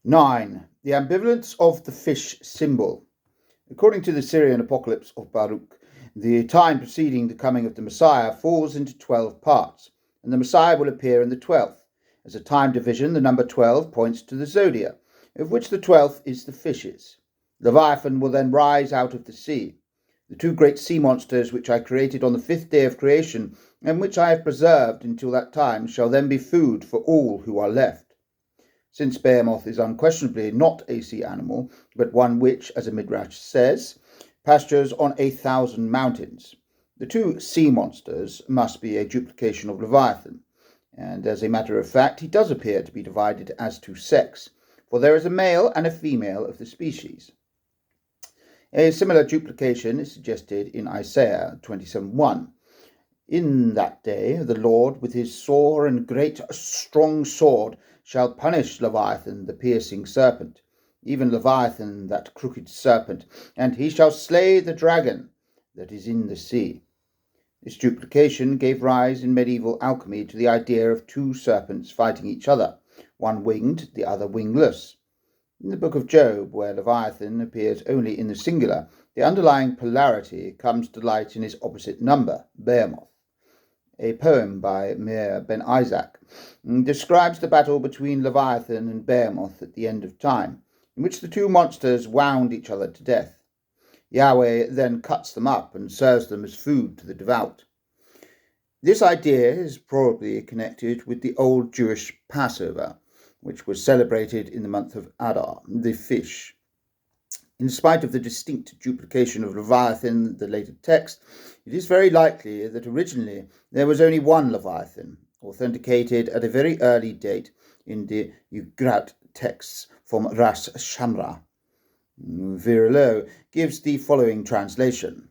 9. The ambivalence of the fish symbol. According to the Syrian Apocalypse of Baruch, the time preceding the coming of the Messiah falls into 12 parts, and the Messiah will appear in the 12th. As a time division, the number 12 points to the zodiac, of which the 12th is the fishes. Leviathan will then rise out of the sea. The two great sea monsters which I created on the 5th day of creation, and which I have preserved until that time, shall then be food for all who are left. Since Behemoth is unquestionably not a sea animal, but one which, as a Midrash says, pastures on 1,000 mountains, the two sea monsters must be a duplication of Leviathan, and as a matter of fact, he does appear to be divided as to sex, for there is a male and a female of the species. A similar duplication is suggested in Isaiah 27:1. In that day the Lord with his sore and great strong sword shall punish Leviathan the piercing serpent, even Leviathan that crooked serpent, and he shall slay the dragon that is in the sea. This duplication gave rise in medieval alchemy to the idea of two serpents fighting each other, one winged, the other wingless. In the book of Job, where Leviathan appears only in the singular, the underlying polarity comes to light in its opposite number, Behemoth. A poem by Meir ben Isaac describes the battle between Leviathan and Behemoth at the end of time, in which the two monsters wound each other to death. Yahweh then cuts them up and serves them as food to the devout. This idea is probably connected with the old Jewish Passover, which was celebrated in the month of Adar, the fish. In spite of the distinct duplication of Leviathan in the later text, it is very likely that originally there was only one Leviathan, authenticated at a very early date in the Ugrat texts from Ras Shamra. Virilo gives the following translation.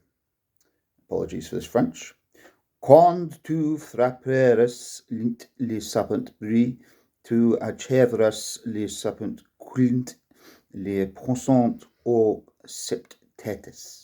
Apologies for this French. Quand tu frapperas le sapent bris, tu achèveras le sapent quint, les pensant aux sept têtes.